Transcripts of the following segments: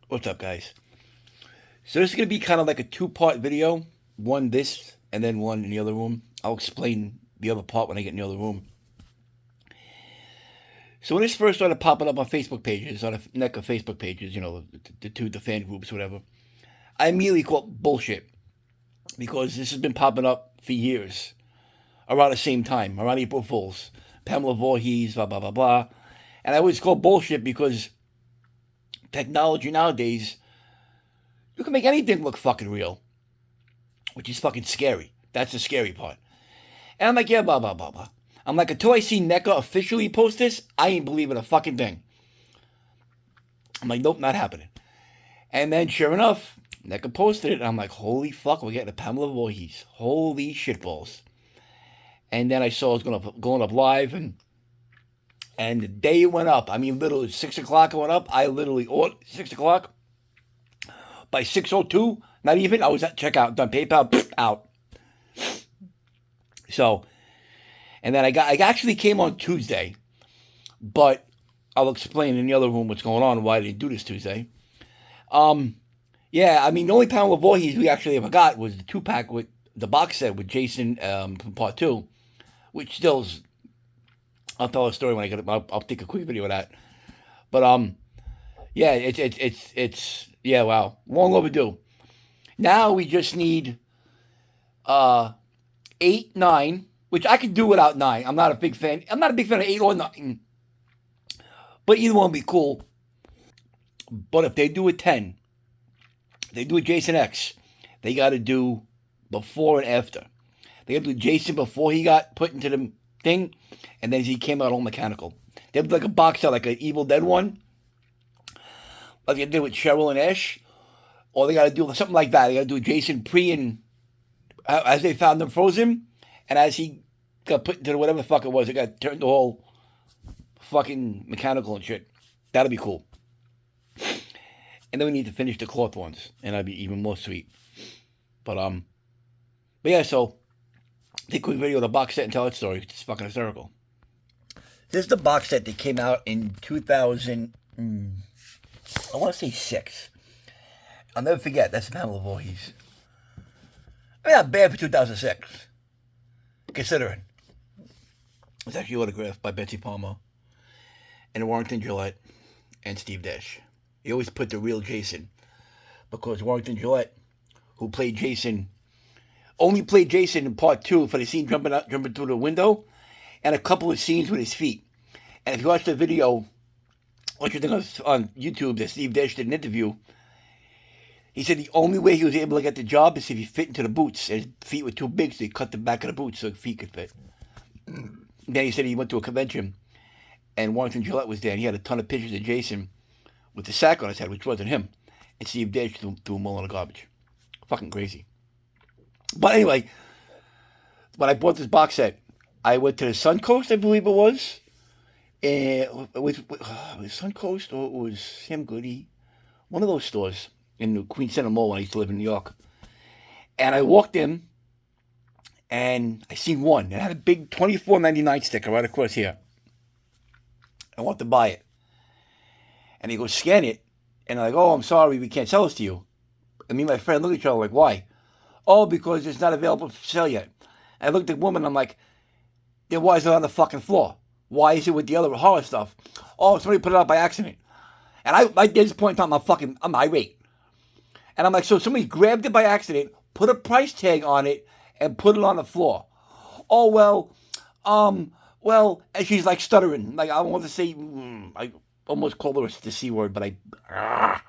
What's up, guys? So this is going to be kind of like a two-part video. One this, and then one in the other room. I'll explain the other part when I get in the other room. So when this first started popping up on Facebook pages, on the NECA Facebook pages, the fan groups, whatever, I immediately called bullshit. Because this has been popping up for years. Around the same time, around April Fools. Pamela Voorhees, blah, blah, blah, blah. And I always call bullshit because technology nowadays, you can make anything look fucking real, which is fucking scary. That's the scary part. And I'm like, yeah, blah, blah, blah, blah. I'm like, until I see NECA officially post this, I ain't believing a fucking thing. I'm like, nope, not happening. And then, sure enough, NECA posted it, and I'm like, holy fuck, we're getting a Pamela Voorhees. Holy shitballs. And then I saw it was going up live, and the day it went up, I mean, literally 6 o'clock it went up. I literally, 6 o'clock. By 6:02, not even, I was at checkout, done PayPal, out. So, and then I actually came on Tuesday, but I'll explain in the other room what's going on, why I didn't do this Tuesday. Yeah, I mean, the only Pamela Voorhees we actually ever got was the 2-pack with the box set with Jason from Part 2, which still is, I'll tell a story when I get it. I'll take a quick video of that. But, yeah, it's yeah, wow, long overdue. Now we just need 8, 9, which I could do without 9. I'm not a big fan of 8 or 9, but either one would be cool. But if they do a 10, they do a Jason X, they got to do before and after. They got to do Jason before he got put into the thing, and then he came out all mechanical. They have like a box set, like an Evil Dead one, like they did with Cheryl and Ash, or they got to do something like that. They got to do Jason pre and as they found him frozen, and as he got put into whatever the fuck it was, it got turned all fucking mechanical and shit. That'll be cool. And then we need to finish the cloth ones, and that'd be even more sweet. But yeah, so take a quick video of the box set and tell that story. It's fucking hysterical. This is the box set that came out in 2000. I want to say 6. I'll never forget. That's Pamela Voorhees. I mean, not bad for 2006, considering. It's actually autographed by Betsy Palmer and Warrington Gillette and Steve Dash. He always put the real Jason, because Warrington Gillette, who played Jason, only played Jason in Part 2 for the scene jumping through the window, and a couple of scenes with his feet. And if you watch the video, what you think on YouTube that Steve Dash did an interview, he said the only way he was able to get the job is if he fit into the boots. And his feet were too big, so he cut the back of the boots so his feet could fit. Then he said he went to a convention, and Warrington Gillette was there, and he had a ton of pictures of Jason with the sack on his head, which wasn't him. And Steve Dash threw him all in the garbage. Fucking crazy. But anyway, when I bought this box set, I went to the Suncoast, I believe it was. And it was Suncoast, or it was Sam Goody. One of those stores in the Queen Center Mall when I used to live in New York. And I walked in, and I seen one. It had a big $24.99 sticker right across here. I want to buy it. And he goes, scan it. And I'm like, oh, I'm sorry, we can't sell this to you. And me and my friend look at each other like, why? Oh, because it's not available for sale yet. And I looked at the woman, I'm like, then why is it on the fucking floor? Why is it with the other horror stuff? Oh, somebody put it out by accident. And I at this point in time, I'm irate. And I'm like, so somebody grabbed it by accident, put a price tag on it, and put it on the floor. Oh, well, and she's like stuttering. Like, I want to say, I almost called her the C word, but I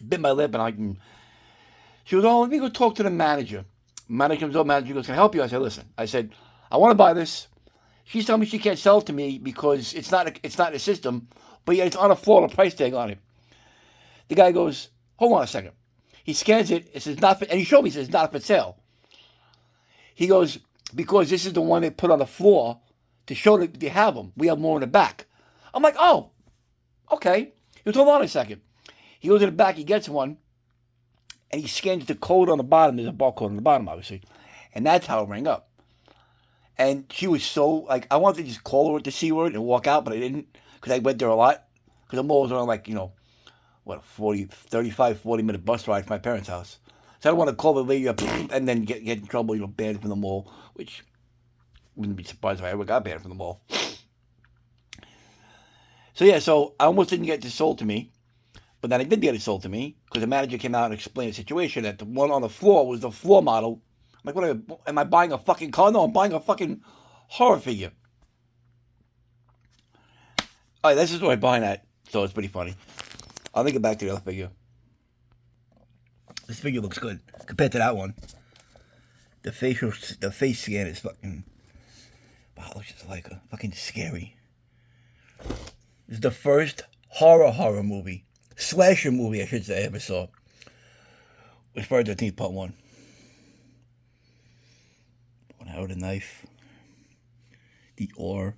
bit my lip, and she goes, oh, let me go talk to the manager. Manager goes, can I help you? I said, listen. I said, I want to buy this. She's telling me she can't sell it to me because it's not in the system, but yet it's on the floor with a price tag on it. The guy goes, hold on a second. He scans it. It says not for, and he showed me, it says not for sale. He goes, because this is the one they put on the floor to show that they have them. We have more in the back. I'm like, oh, okay. He goes, hold on a second. He goes to the back, he gets one, and he scans the code on the bottom. There's a barcode on the bottom, obviously. And that's how it rang up. And she was so, like, I wanted to just call her with the C word and walk out, but I didn't, because I went there a lot. Because the malls are like, what, 40 minute bus ride from my parents' house. So I don't want to call the lady up and then get in trouble, banned from the mall, which wouldn't be surprised if I ever got banned from the mall. So yeah, so I almost didn't get this sold to me, but then I did get it sold to me because the manager came out and explained the situation that the one on the floor was the floor model. I'm like, what am I buying a fucking car? No, I'm buying a fucking horror figure. All right, this is where I'm buying at, so it's pretty funny. I'll get back to the other figure. This figure looks good compared to that one. The face scan is fucking, wow, looks just like a fucking scary. This is the first horror movie, slasher movie, I should say, I ever saw. It was Friday the 13th, part 1. One out with a knife. The oar.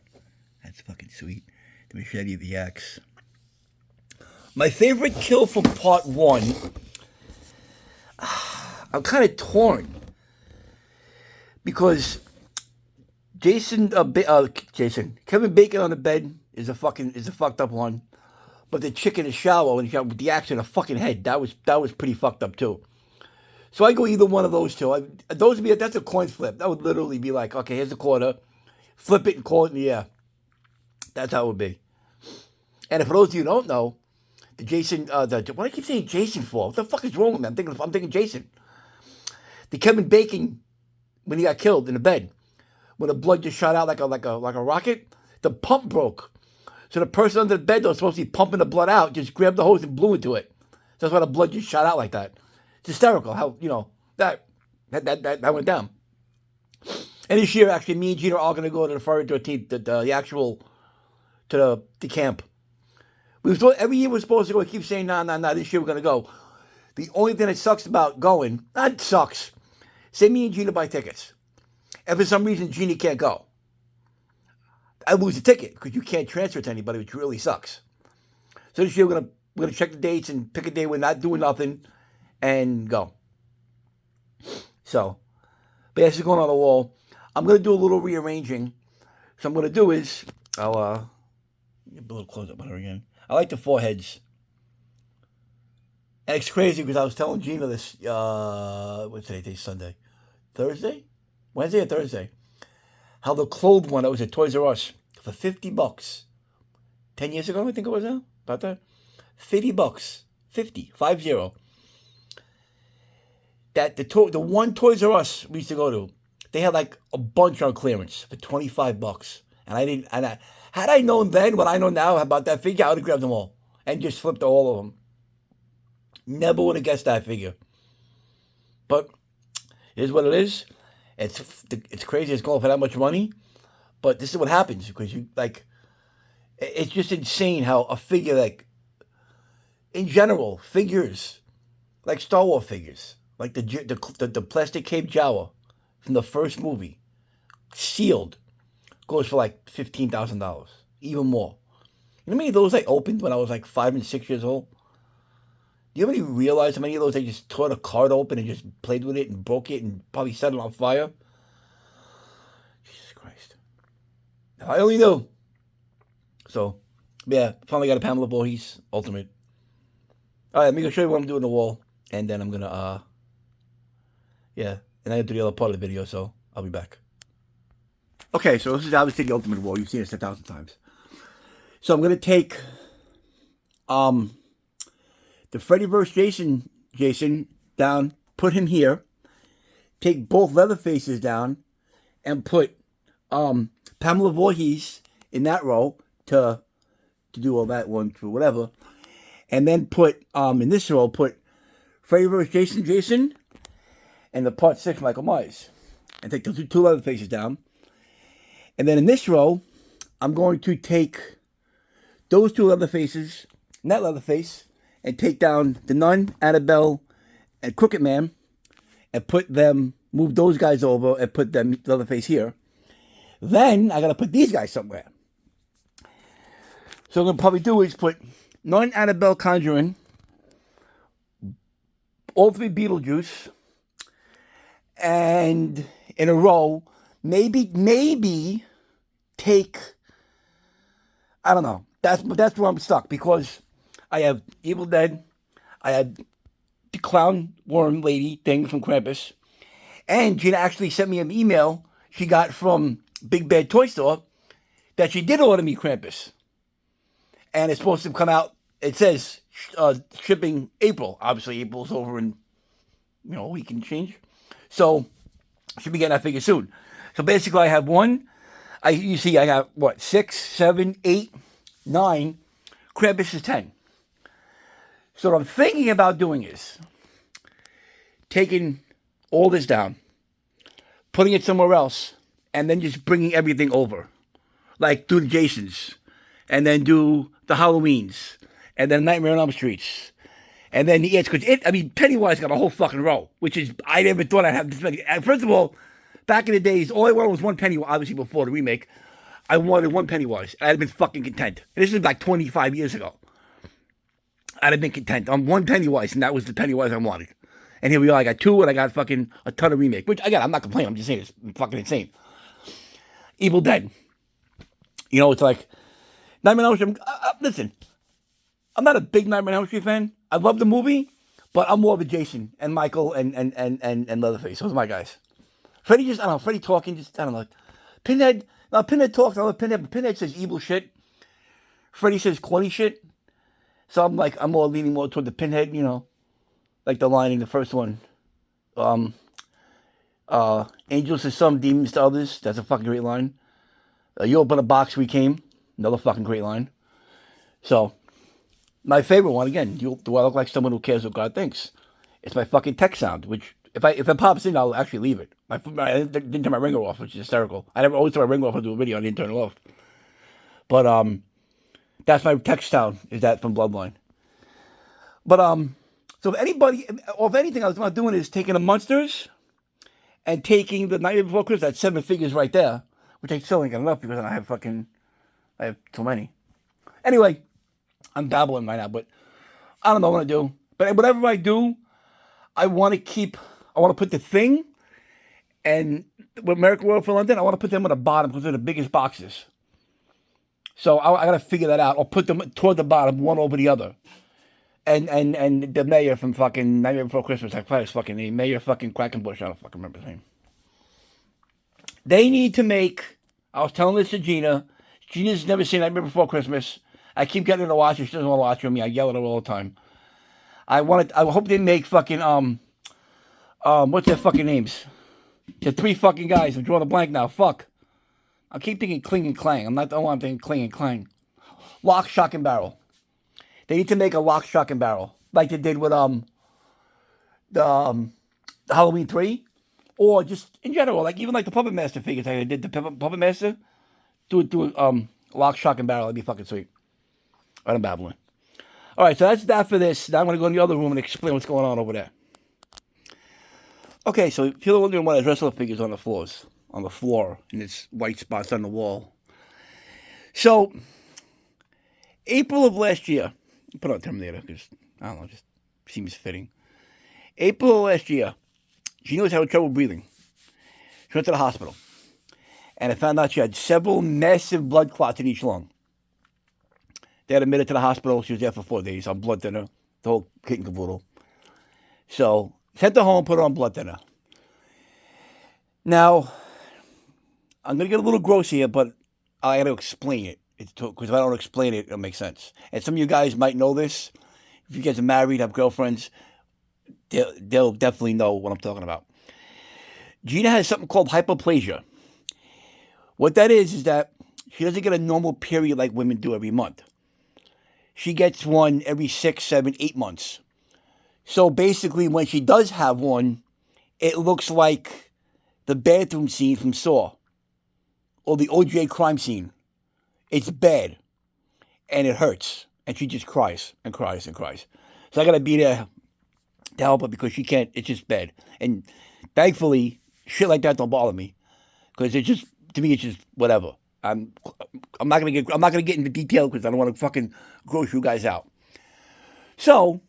That's fucking sweet. The machete, the axe. My favorite kill from part 1. I'm kind of torn. Because Kevin Bacon on the bed is a fucked up one. But the chick in the shower with the axe in the fucking head, that was pretty fucked up too. So I go either one of those two. That's a coin flip. That would literally be like, okay, here's a quarter, flip it and call it in the air. That's how it would be. And for those of you who don't know, the Jason, what do I keep saying Jason for? What the fuck is wrong with me? I'm thinking Jason. The Kevin Bacon, when he got killed in the bed, when the blood just shot out like a rocket, the pump broke. So the person under the bed that was supposed to be pumping the blood out just grabbed the hose and blew into it. So that's why the blood just shot out like that. It's hysterical how, that went down. And this year, actually, me and Gina are all going to go to the Friday the 13th, the actual, to the camp. Every year we're supposed to go. We keep saying, nah, this year we're going to go. The only thing that sucks about going, not sucks, say me and Gina buy tickets. And for some reason, Gina can't go. I lose a ticket because you can't transfer it to anybody, which really sucks. So this year we're gonna check the dates and pick a day we're not doing nothing and go. So, but that's going on the wall. I'm gonna do a little rearranging. So I'm gonna do is I'll get a little close up on her again. I like the foreheads. And it's crazy because I was telling Gina this what's today? Today's Sunday. Thursday? Wednesday or Thursday? How the clothed one that was at Toys R Us for $50. 10 years ago, I think it was now. About that. $50. 50. That the one Toys R Us we used to go to, they had like a bunch on clearance for $25. And had I known then what I know now about that figure, I would have grabbed them all and just flipped all of them. Never would have guessed that figure. But it is what it is. It's crazy it's going for that much money, but this is what happens because it's just insane how a figure in general, figures like Star Wars figures, like the plastic cape Jawa from the first movie, sealed, goes for like $15,000, even more. You know how many of those I opened when I was like 5 and 6 years old? Do you ever realize how many of those I just tore the card open and just played with it and broke it and probably set it on fire? Jesus Christ. If I only knew. So, yeah, finally got a Pamela Voorhees Ultimate. All right, let me go show you what I'm doing on the wall. And then I'm going to, and I have to do the other part of the video, so I'll be back. Okay, so this is obviously the Ultimate wall. You've seen it 1,000 times. So I'm going to take, the Freddy vs. Jason down, put him here, take both Leatherfaces down, and put Pamela Voorhees in that row to do all that one for whatever, and then put in this row put Freddy vs. Jason, and the Part 6 Michael Myers, and take the two Leatherfaces down, and then in this row I'm going to take those two Leatherfaces, and that Leatherface, and take down the Nun, Annabelle, and Crooked Man, and move those guys over and put them Leatherface here. Then I gotta put these guys somewhere. So what I'm gonna probably do is put Nun, Annabelle, Conjuring, all three Beetlejuice, and in a row, maybe take, I don't know. That's where I'm stuck because I have Evil Dead. I have the clown worm lady thing from Krampus. And Gina actually sent me an email she got from Big Bad Toy Store that she did order me Krampus. And it's supposed to come out, it says shipping April. Obviously, April's over in, a week and change. So, should be getting that figure soon. So basically, I have one. You see, I got, 6, 7, 8, 9. Krampus is 10. So what I'm thinking about doing is taking all this down, putting it somewhere else, and then just bringing everything over. Like do the Jasons, and then do the Halloweens, and then Nightmare on Elm Streets, and then the Because Pennywise got a whole fucking row, which is, I never thought I'd have this many. First of all, back in the days, all I wanted was one Pennywise, obviously before the remake. I wanted one Pennywise. I'd have been fucking content. And this is like 25 years ago. I'd have been content on one Pennywise, and that was the Pennywise I wanted. And here we are. I got 2, and I got fucking a ton of remake. Which, again, I'm not complaining. I'm just saying it's fucking insane. Evil Dead. It's like Nightmare on Elm Street. Listen, I'm not a big Nightmare on Elm Street fan. I love the movie, but I'm more of a Jason and Michael and Leatherface. Those are my guys. Freddy just, I don't know, Freddy talking, just, I don't know. Pinhead, now Pinhead talks, I love Pinhead, but Pinhead says evil shit. Freddy says corny shit. So I'm more leaning more toward the Pinhead, like the line in the first one. Angels to some, demons to others. That's a fucking great line. You open a box, we came. Another fucking great line. So, my favorite one, again, do I look like someone who cares what God thinks? It's my fucking tech sound, which, if it pops in, I'll actually leave it. I didn't turn my ringer off, which is hysterical. I never always turn my ringer off and do a video. I didn't turn it off. But, that's my tech sound, is that from Bloodline. But, so if anything I was doing is taking the Monsters and taking the Nightmare Before Christmas, that's 7 figures right there, which I still ain't got enough because I have too many. Anyway, I'm babbling right now, but I don't know what to do. But whatever I do, I want to put the Thing and with American Royal for London, I want to put them on the bottom because they're the biggest boxes. So I got to figure that out. I'll put them toward the bottom, one over the other. And the mayor from fucking Nightmare Before Christmas, I forgot his fucking name. Mayor fucking Quackenbush, I don't fucking remember his name. They need to make, I was telling this to Gina. Gina's never seen Nightmare Before Christmas. I keep getting her to watch it. She doesn't want to watch it with me. I yell at her all the time. I hope they make fucking, what's their fucking names? The 3 fucking guys. I'm drawing a blank now. Fuck. I keep thinking Cling and Clang. I'm thinking Cling and Clang. Lock, Shock, and Barrel. They need to make a Lock, Shock, and Barrel. Like they did with, the Halloween 3. Or just in general, even the Puppet Master figures. Like I did the Puppet Master. Do Lock, Shock, and Barrel. That'd be fucking sweet. I'm babbling. All right, so that's that for this. Now I'm going to go in the other room and explain what's going on over there. Okay, so if you're wondering why there's wrestler figures on the floor, and it's white spots on the wall. So, April of last year, put on Terminator because, I don't know, just seems fitting. April of last year, she was having trouble breathing. She went to the hospital. And I found out she had several massive blood clots in each lung. They had admitted to the hospital. She was there for 4 days on blood thinner. The whole kit and caboodle. So, sent her home, put her on blood thinner. Now, I'm going to get a little gross here, but I got to explain it. Because if I don't explain it, it'll make sense. And some of you guys might know this. If you guys are married, have girlfriends, they'll definitely know what I'm talking about. Gina has something called hyperplasia. What that is that she doesn't get a normal period like women do every month. She gets one every 6, 7, 8 months. So basically, when she does have one, it looks like the bathroom scene from Saw or the OJ crime scene. It's bad, and it hurts, and she just cries and cries and cries. So I gotta be there to help her because she can't. It's just bad, and thankfully, shit like that don't bother me because it's just, to me, it's just whatever. I'm not gonna get into detail because I don't want to fucking gross you guys out. So,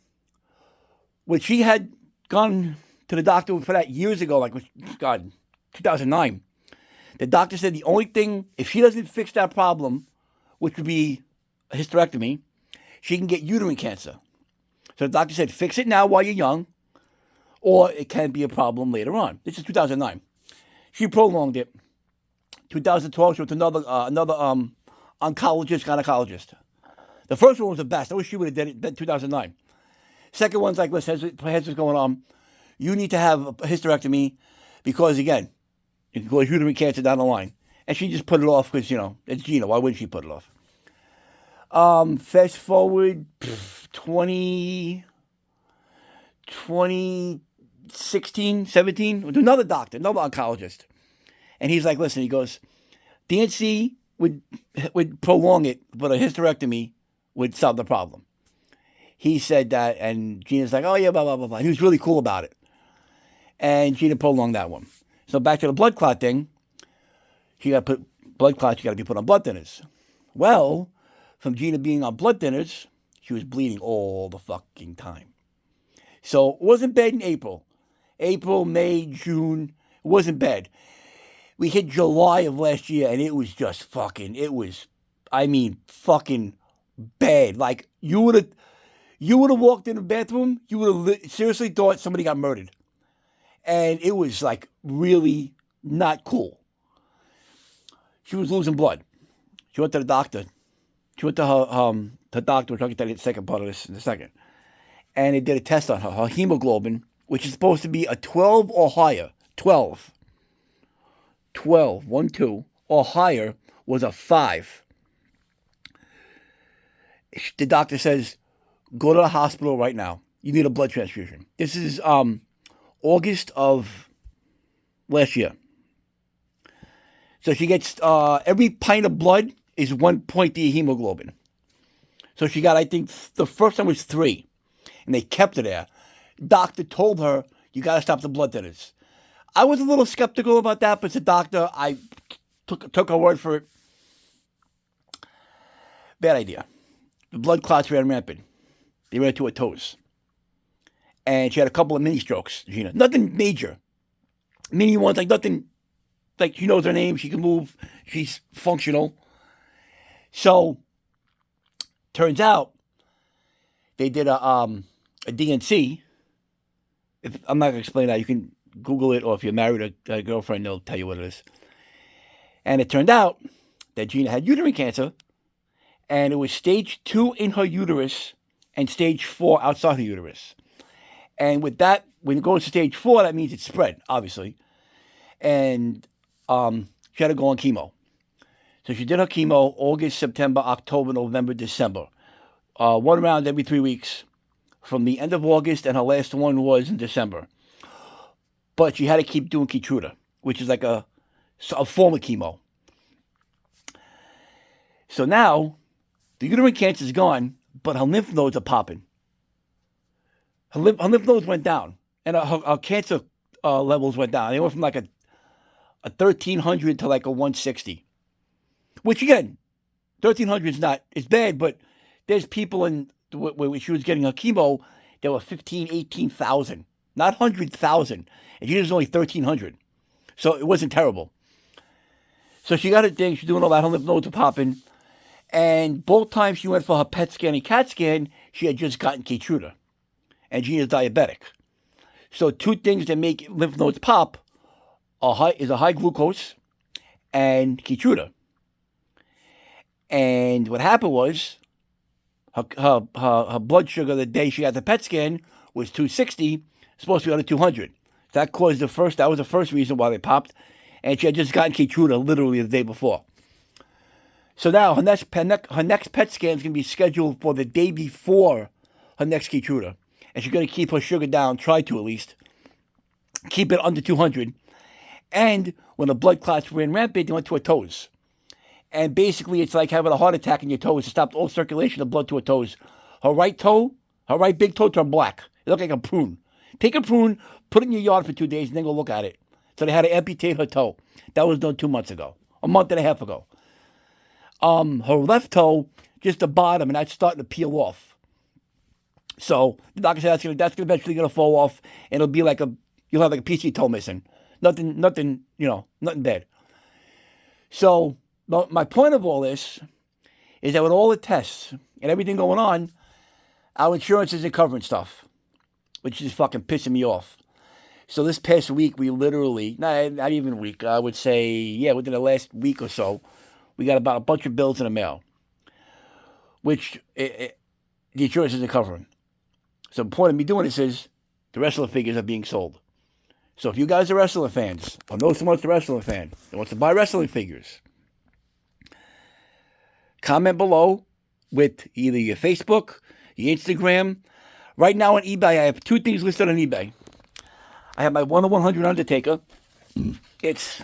when she had gone to the doctor for that years ago, 2009, the doctor said the only thing, if she doesn't fix that problem, which would be a hysterectomy, she can get uterine cancer. So the doctor said, fix it now while you're young, or it can be a problem later on. This is 2009. She prolonged it. 2012, she went to another oncologist, gynecologist. The first one was the best. I wish she would have done it in 2009. Second one's like, listen, here's what's going on. You need to have a hysterectomy because, again, it can cause uterine cancer down the line. And she just put it off because, it's Gina. Why wouldn't she put it off? Fast forward 2016, 17, with another doctor, another oncologist. And he's like, listen, he goes, DNC would prolong it, but a hysterectomy would solve the problem. He said that, and Gina's like, oh yeah, blah, blah, blah, blah. And he was really cool about it. And Gina prolonged that one. So back to the blood clot thing. She got to put blood clots, she got to be put on blood thinners. Well, from Gina being on blood thinners, she was bleeding all the fucking time. So it wasn't bad in April. April, May, June, it wasn't bad. We hit July of last year, and it was just fucking bad. Like, you would have walked in the bathroom, you would have seriously thought somebody got murdered. And it was, like, really not cool. She was losing blood. She went to the doctor. She went to her doctor, which I'll get to the second part of this in a second. And they did a test on her hemoglobin, which is supposed to be a 12 or higher. 12, 1, 2, or higher was a 5. The doctor says, go to the hospital right now. You need a blood transfusion. This is August of last year. So she gets, every pint of blood is 1 point of hemoglobin. So she got, I think, the first time was 3. And they kept her there. Doctor told her, you got to stop the blood thinners. I was a little skeptical about that, but it's a doctor. I took her word for it. Bad idea. The blood clots ran rampant. They ran to her toes. And she had a couple of mini strokes, Gina. Nothing major. Mini ones, like nothing, like she knows her name, she can move, she's functional. So, turns out, they did a DNC. I'm not going to explain that. You can Google it, or if you're married or a girlfriend, they'll tell you what it is. And it turned out that Gina had uterine cancer, and it was stage 2 in her uterus and stage 4 outside her uterus. And with that, when it goes to stage 4, that means it's spread, obviously. And she had to go on chemo. So she did her chemo August, September, October, November, December. 1 round every 3 weeks from the end of August, and her last one was in December. But she had to keep doing Keytruda, which is like a form of chemo. So now, the uterine cancer is gone, but her lymph nodes are popping. Her lymph nodes went down, and her cancer levels went down. They went from like a 1,300 to like a 160. Which again, 1,300 is not, it's bad, but there's people where she was getting her chemo, there were 15, 18,000. Not 100,000. And she was only 1,300. So it wasn't terrible. So she got her thing, she's doing all that, her lymph nodes are popping. And both times she went for her PET scan and CAT scan, she had just gotten Keytruda. And Gina's diabetic. So 2 things that make lymph nodes pop is a high glucose and Keytruda. And what happened was, her blood sugar the day she had the PET scan was 260, supposed to be under 200. That was the first reason why they popped. And she had just gotten Keytruda literally the day before. So now her next PET scan is going to be scheduled for the day before her next Keytruda. And she's going to keep her sugar down, try to at least, keep it under 200. And when the blood clots ran rampant, they went to her toes. And basically, it's like having a heart attack in your toes. It stopped all circulation of blood to her toes. Her right big toe turned black. It looked like a prune. Take a prune, put it in your yard for 2 days, and then go look at it. So they had to amputate her toe. That was done 2 months ago. A month and a half ago. Her left toe, just the bottom, and that's starting to peel off. So the doctor said that's eventually going to fall off, and it'll be you'll have like a piece of your toe missing. Nothing bad. So my point of all this is that with all the tests and everything going on, our insurance isn't covering stuff, which is fucking pissing me off. So this past week, we literally, not even a week, I would say, yeah, within the last week or so, we got about a bunch of bills in the mail, which the insurance isn't covering. So the point of me doing this is the wrestler figures are being sold. So if you guys are wrestling fans, or know someone that's a wrestling fan that wants to buy wrestling figures, comment below with either your Facebook, your Instagram. Right now on eBay, I have 2 things listed on eBay. I have my 1/100 Undertaker. It's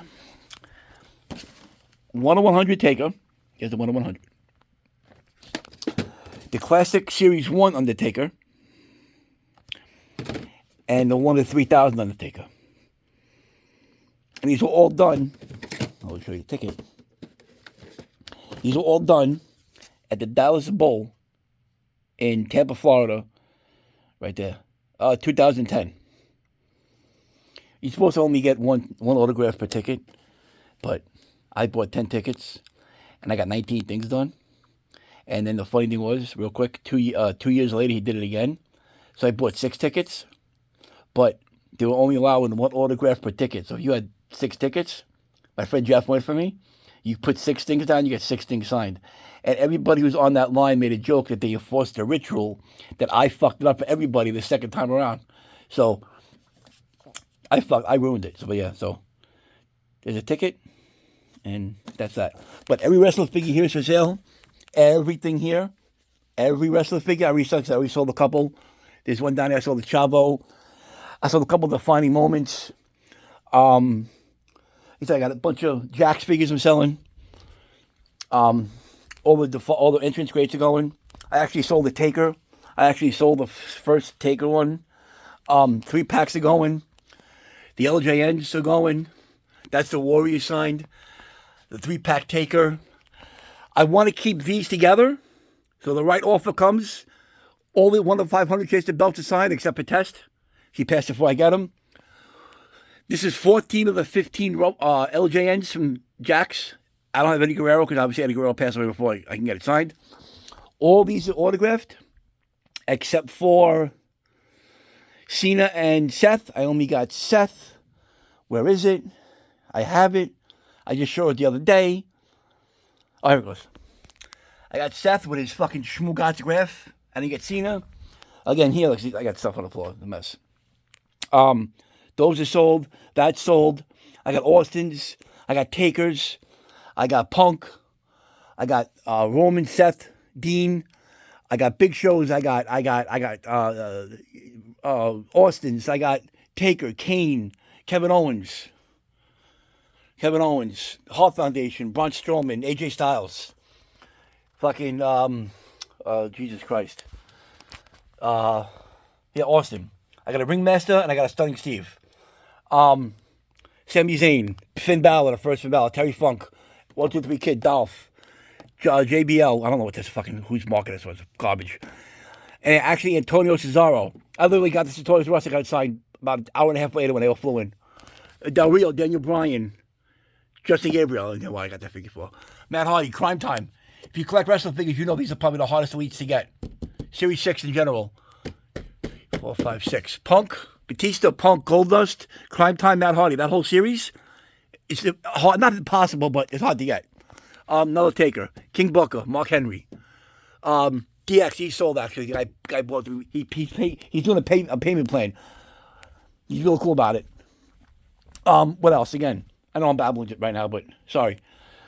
1/100 Taker. Here's the 1/100. The Classic Series 1 Undertaker. And the 1/3000 Undertaker. And these were all done. I'll show you the ticket. These were all done at the Dallas Bowl in Tampa, Florida. Right there. 2010. You're supposed to only get one autograph per ticket, but I bought 10 tickets, and I got 19 things done. And then the funny thing was, real quick, 2 years later, he did it again. So I bought 6 tickets, but they were only allowing 1 autograph per ticket. So if you had 6 tickets, my friend Jeff went for me, you put 6 things down, you get 6 things signed. And everybody who's on that line made a joke that they enforced a ritual that I fucked it up for everybody the second time around. So I ruined it. So, but yeah, so there's a ticket, and that's that. But every wrestling figure here is for sale. Everything here, every wrestling figure, I already sold a couple. There's one down there, I sold the Chavo. I sold a couple of Defining Moments. I got a bunch of Jax figures I'm selling. All the entrance crates are going. I actually sold the Taker. I actually sold the first Taker one. 3 packs are going. The LJNs are going. That's the Warriors signed. The 3-pack Taker. I want to keep these together. So the right offer comes. Only 1 of 500 chase the belts are signed except for Test. He passed before I get him. This is 14 of the 15 LJNs from Jax. I don't have Eddie Guerrero because obviously Eddie Guerrero passed away before I can get it signed. All these are autographed except for Cena and Seth. I only got Seth. Where is it? I have it. I just showed it the other day. Oh, here it goes. I got Seth with his fucking Shmoo autograph. I didn't get Cena. Again, here, look, I got stuff on the floor. A mess. Those are sold. That's sold. I got Austin's. I got Taker's. I got Punk. I got Roman, Seth, Dean. I got Big Shows. I got Austin's. I got Taker, Kane, Kevin Owens, Hart Foundation, Braun Strowman, AJ Styles, fucking Jesus Christ. Austin. I got a Ringmaster and I got a Stunning Steve. Sami Zayn, Finn Balor, the first Finn Balor, Terry Funk, 1, 2, 3 Kid, Dolph, JBL. I don't know what this fucking, whose market this was, garbage. And actually, Antonio Cesaro. I literally got this Antonio Cesaro. I got it signed about an hour and a half later when they all flew in. Del Rio, Daniel Bryan, Justin Gabriel. I don't know why I got that figure for. Matt Hardy, Crime Time. If you collect wrestling figures, you know these are probably the hardest elites to get. Series 6 in general. 4, 5, 6. Punk, Batista, Punk, Goldust, Crime Time, Matt Hardy. That whole series, it's hard, not impossible, but it's hard to get. Another Taker, King Booker, Mark Henry. DX, he sold actually. Guy bought. He's doing a payment plan. He's real cool about it. What else? Again, I know I'm babbling right now, but sorry.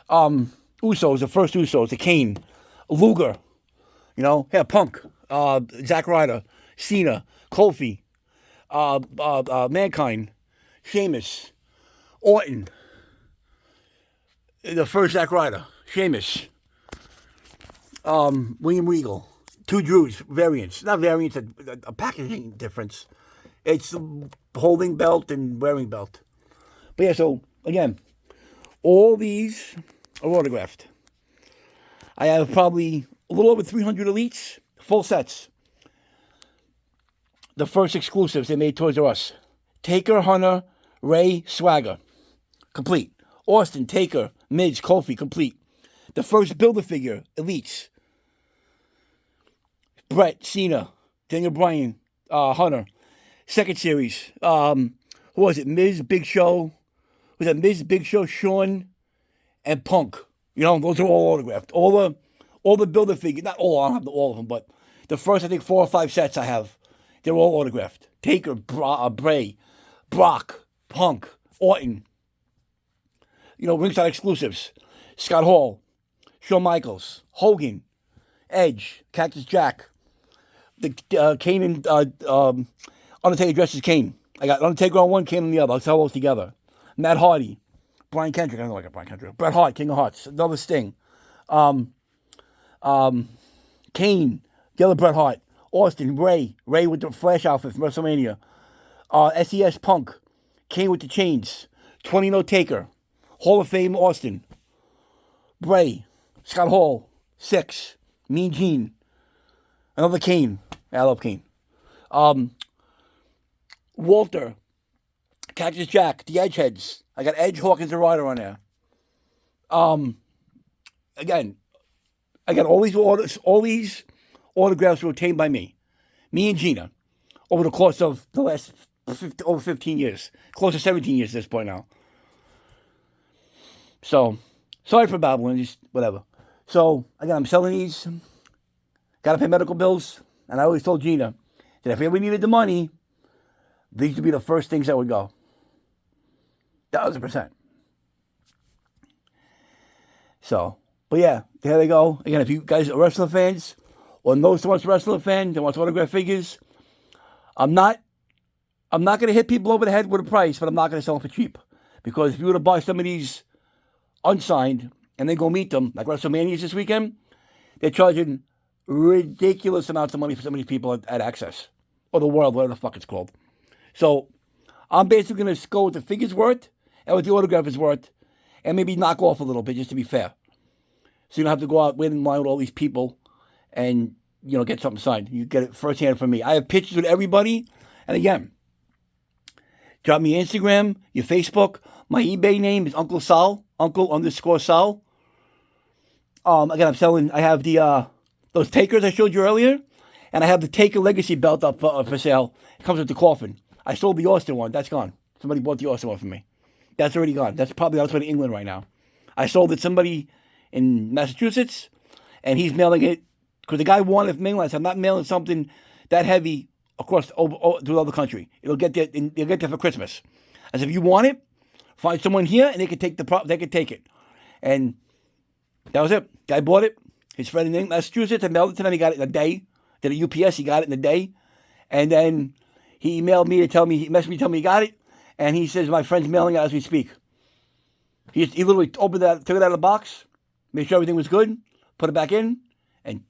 Usos, the first Usos, the Kane, Luger, Punk, Zack Ryder, Cena, Kofi, Mankind, Sheamus, Orton, the first Zack Ryder, Sheamus, William Regal, 2 Drews, variants. Not variants, a packaging difference. It's holding belt and wearing belt. But yeah, so, again, all these are autographed. I have probably a little over 300 elites, full sets. The first exclusives they made Toys R Us. Taker, Hunter, Ray, Swagger. Complete. Austin, Taker, Midge, Kofi, complete. The first Build-A-Figure, Elites. Brett, Cena, Daniel Bryan, Hunter. Second series. Who was it? Miz, Big Show. Was that Miz, Big Show, Shawn, and Punk? You know, those are all autographed. All the Build-A-Figure, not all, I don't have all of them, but the first, I think, 4 or 5 sets I have, they're all autographed. Taker, Bray, Brock, Punk, Orton. You know, ringside exclusives. Scott Hall, Shawn Michaels, Hogan, Edge, Cactus Jack, the Kane and Undertaker dresses Kane. I got Undertaker on one, Kane on the other. I'll tell those together. Matt Hardy, Brian Kendrick. I don't like Brian Kendrick. Bret Hart, King of Hearts. Another Sting. Kane, the other Bret Hart. Austin, Ray with the Flash outfit from WrestleMania. SES Punk, Kane with the chains. 20 No Taker, Hall of Fame Austin. Bray, Scott Hall, 6. Mean Gene, another Kane. I love Kane. Walter, Cactus Jack, the Edgeheads. I got Edge, Hawkins, and Ryder on there. Again, I got all these autographs were obtained by me and Gina, over the course of the last over 15 years, close to 17 years at this point now. So, sorry for babbling, just whatever. So, again, I'm selling these. Got to pay medical bills. And I always told Gina that if we ever needed the money, these would be the first things that would go. 1,000%. So, but yeah, there they go. Again, if you guys are wrestling fans, or know someone's a wrestling fan that wants autograph figures, I'm not going to hit people over the head with a price, but I'm not going to sell them for cheap. Because if you were to buy some of these unsigned and then go meet them, like WrestleMania's this weekend, they're charging ridiculous amounts of money for some of these people at Access. Or the World, whatever the fuck it's called. So, I'm basically going to go with the figure's worth and what the autograph is worth, and maybe knock off a little bit just to be fair. So you don't have to go out, wait in line with all these people and, you know, get something signed. You get it firsthand from me. I have pictures with everybody. And again, drop me your Instagram, your Facebook. My eBay name is Uncle Sal, Uncle_Sal. Again, I'm selling, I have those Takers I showed you earlier, and I have the Taker Legacy belt up for sale. It comes with the coffin. I sold the Austin one. That's gone. Somebody bought the Austin one from me. That's already gone. That's probably outside of England right now. I sold it to somebody in Massachusetts, and he's mailing it, because the guy wanted it mainland. So I'm not mailing something that heavy across to the country. It'll get there. They'll get there for Christmas. I said, if you want it, find someone here, and they can take they can take it. And that was it. Guy bought it. His friend in Massachusetts, I mailed it to him. He got it in a day. Did a UPS. He got it in a day, and then he emailed me to tell me. He messaged me to tell me he got it, and he says my friend's mailing it as we speak. He literally opened that, took it out of the box, made sure everything was good, put it back in, and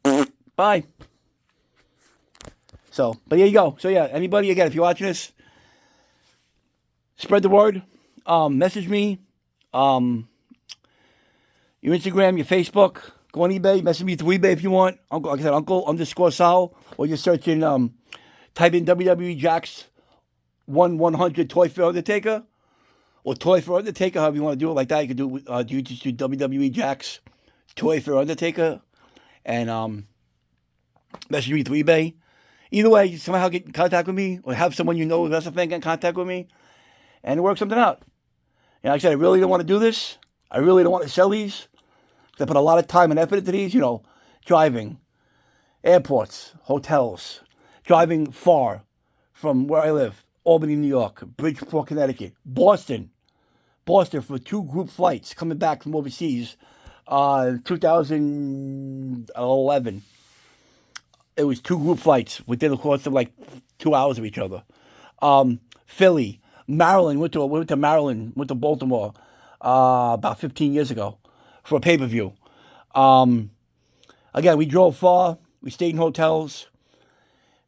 bye. So, but there you go. So yeah, anybody, again, if you're watching this, spread the word. Message me. Your Instagram, your Facebook. Go on eBay. Message me through eBay if you want. Uncle, like I said, Uncle_Sal. Or you're searching, type in WWE Jax 100 Toy for Undertaker. Or Toy for Undertaker, however you want to do it like that. You can do it, you just do WWE Jax Toy for Undertaker. And message me through eBay. Either way, somehow get in contact with me, or have someone you know who's a fan get in contact with me, and work something out. And like I said, I really don't want to do this. I really don't want to sell these. I put a lot of time and effort into these, you know, driving, airports, hotels, driving far from where I live, Albany, New York, Bridgeport, Connecticut, Boston for 2 group flights coming back from overseas, 2011. It was 2 group flights within the course of like 2 hours of each other. Philly, Maryland, went to Maryland, went to Baltimore about 15 years ago for a pay-per-view. Again, we drove far, we stayed in hotels,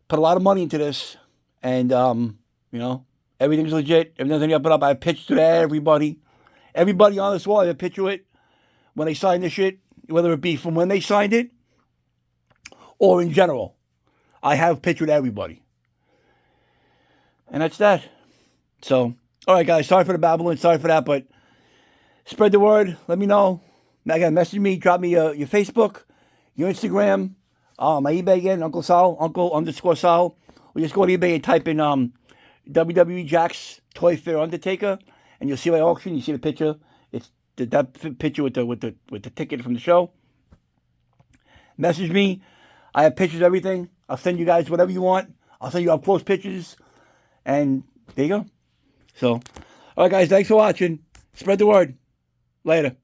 put a lot of money into this, and you know, everything's legit, everything's up and up. I pitched to everybody. Everybody on this wall, I have a picture of it when they signed this shit, whether it be from when they signed it or in general. I have pictured everybody. And that's that. So, all right, guys, sorry for the babbling, sorry for that, but spread the word. Let me know. Again, message me, drop me your Facebook, your Instagram, my eBay again, Uncle Sal, Uncle_Sal. Or just go to eBay and type in WWE Jack's Toy Fair Undertaker, and you'll see my auction. You see the picture. It's that picture with the ticket from the show. Message me. I have pictures of everything. I'll send you guys whatever you want. I'll send you up close pictures, and there you go. So, all right, guys, thanks for watching. Spread the word. Later.